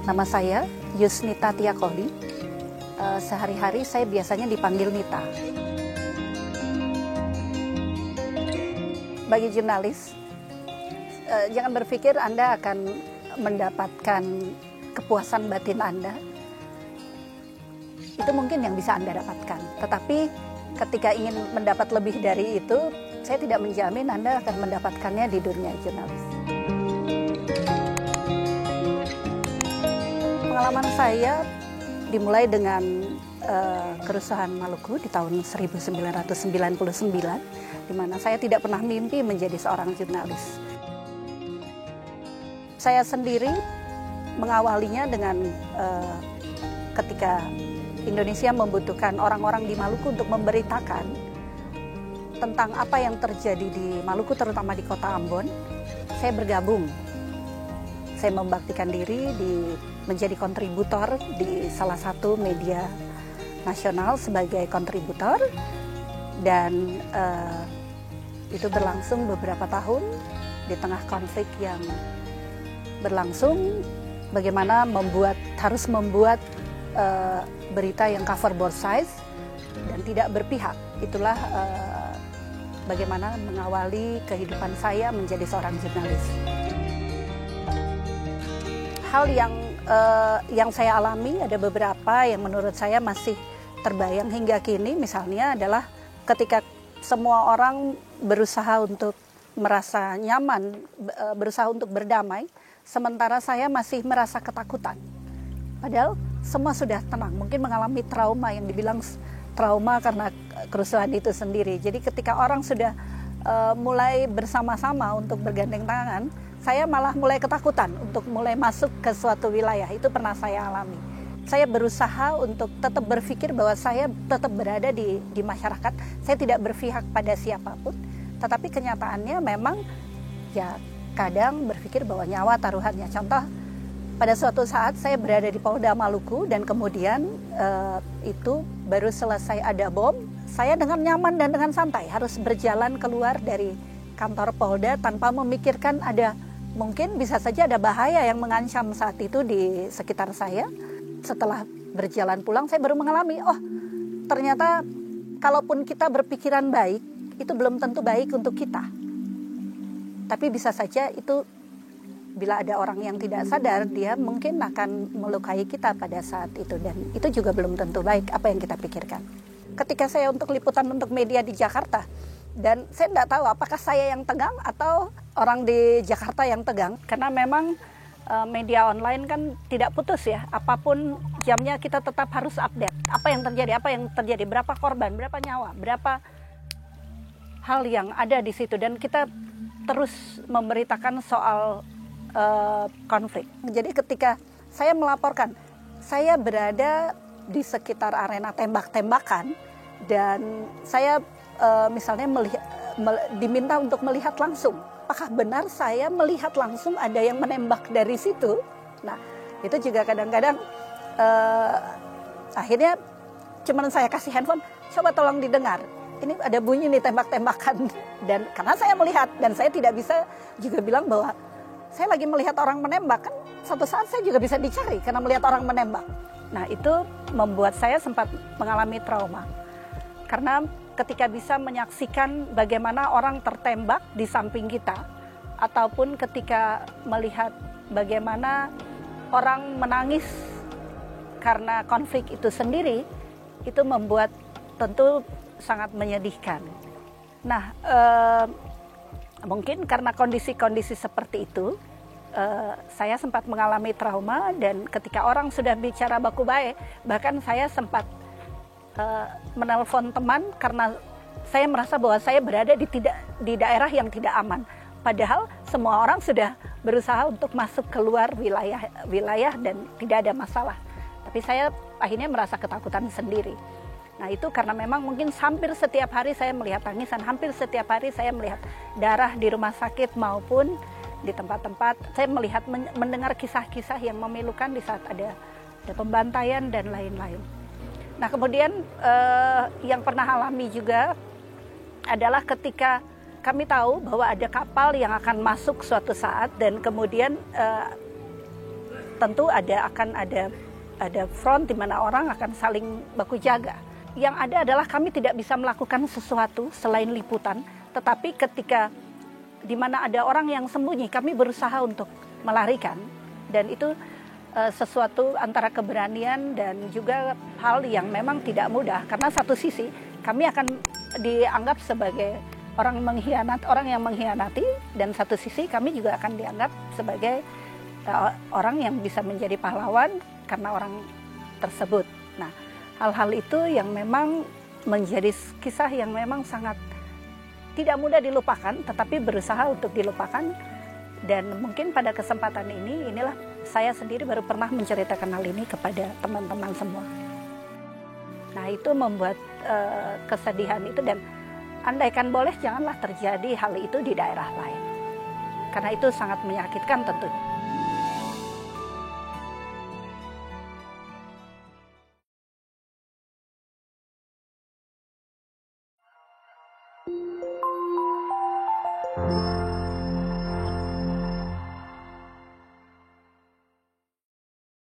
Nama saya Yusnita Tiakoli. Sehari-hari saya biasanya dipanggil Nita. Bagi jurnalis, jangan berpikir Anda akan mendapatkan kepuasan batin Anda. Itu mungkin yang bisa Anda dapatkan. Tetapi ketika ingin mendapat lebih dari itu, saya tidak menjamin Anda akan mendapatkannya di dunia jurnalis. Pengalaman saya dimulai dengan kerusuhan Maluku di tahun 1999, di mana saya tidak pernah mimpi menjadi seorang jurnalis. Saya sendiri mengawalinya dengan ketika Indonesia membutuhkan orang-orang di Maluku untuk memberitakan tentang apa yang terjadi di Maluku, terutama di kota Ambon. Saya bergabung. Saya membaktikan diri menjadi kontributor di salah satu media nasional sebagai kontributor, dan itu berlangsung beberapa tahun di tengah konflik yang berlangsung. Bagaimana harus membuat berita yang cover both sides dan tidak berpihak. Itulah bagaimana mengawali kehidupan saya menjadi seorang jurnalis. Hal yang saya alami ada beberapa yang menurut saya masih terbayang hingga kini. Misalnya adalah ketika semua orang berusaha untuk merasa nyaman, berusaha untuk berdamai, sementara saya masih merasa ketakutan. Padahal semua sudah tenang, mungkin mengalami trauma yang dibilang trauma karena kerusuhan itu sendiri. Jadi ketika orang sudah mulai bersama-sama untuk bergandeng tangan, saya malah mulai ketakutan untuk mulai masuk ke suatu wilayah. Itu pernah saya alami. Saya berusaha untuk tetap berpikir bahwa saya tetap berada di masyarakat. Saya tidak berpihak pada siapapun. Tetapi kenyataannya memang ya kadang berpikir bahwa nyawa taruhannya. Contoh, pada suatu saat saya berada di Polda Maluku dan kemudian itu baru selesai ada bom. Saya dengan nyaman dan dengan santai harus berjalan keluar dari kantor Polda tanpa memikirkan mungkin bisa saja ada bahaya yang mengancam saat itu di sekitar saya. Setelah berjalan pulang, saya baru mengalami, ternyata kalaupun kita berpikiran baik, itu belum tentu baik untuk kita. Tapi bisa saja itu, bila ada orang yang tidak sadar, dia mungkin akan melukai kita pada saat itu. Dan itu juga belum tentu baik apa yang kita pikirkan. Ketika saya untuk liputan untuk media di Jakarta, dan saya tidak tahu apakah saya yang tegang atau orang di Jakarta yang tegang, karena memang media online kan tidak putus ya, apapun jamnya kita tetap harus update. Apa yang terjadi, berapa korban, berapa nyawa, berapa hal yang ada di situ, dan kita terus memberitakan soal konflik. Jadi ketika saya melaporkan, saya berada di sekitar arena tembak-tembakan, dan saya misalnya diminta untuk melihat langsung. Apakah benar saya melihat langsung ada yang menembak dari situ? Nah, itu juga kadang-kadang akhirnya cuman saya kasih handphone, coba tolong didengar. Ini ada bunyi nih tembak-tembakan. Dan karena saya melihat dan saya tidak bisa juga bilang bahwa saya lagi melihat orang menembak, kan suatu saat saya juga bisa dicari karena melihat orang menembak. Nah, itu membuat saya sempat mengalami trauma. Karena ketika bisa menyaksikan bagaimana orang tertembak di samping kita, ataupun ketika melihat bagaimana orang menangis karena konflik itu sendiri, itu membuat tentu sangat menyedihkan. Nah, mungkin karena kondisi-kondisi seperti itu, saya sempat mengalami trauma, dan ketika orang sudah bicara baku baik, bahkan saya sempat menelpon teman karena saya merasa bahwa saya berada di daerah yang tidak aman. Padahal semua orang sudah berusaha untuk masuk keluar wilayah dan tidak ada masalah. Tapi saya akhirnya merasa ketakutan sendiri. Nah itu karena memang mungkin hampir setiap hari saya melihat tangisan, hampir setiap hari saya melihat darah di rumah sakit maupun di tempat-tempat. Saya melihat, mendengar kisah-kisah yang memilukan di saat ada pembantaian dan lain-lain. Nah kemudian yang pernah alami juga adalah ketika kami tahu bahwa ada kapal yang akan masuk suatu saat dan kemudian tentu akan ada front di mana orang akan saling baku jaga. Yang ada adalah kami tidak bisa melakukan sesuatu selain liputan, tetapi ketika di mana ada orang yang sembunyi, kami berusaha untuk melarikan, dan itu sesuatu antara keberanian dan juga hal yang memang tidak mudah, karena satu sisi kami akan dianggap sebagai orang yang mengkhianati, dan satu sisi kami juga akan dianggap sebagai orang yang bisa menjadi pahlawan karena orang tersebut. Nah, hal-hal itu yang memang menjadi kisah yang memang sangat tidak mudah dilupakan, tetapi berusaha untuk dilupakan. Dan mungkin pada kesempatan inilah saya sendiri baru pernah menceritakan hal ini kepada teman-teman semua. Nah itu membuat kesedihan itu, dan andaikan boleh janganlah terjadi hal itu di daerah lain. Karena itu sangat menyakitkan tentunya. Thank you.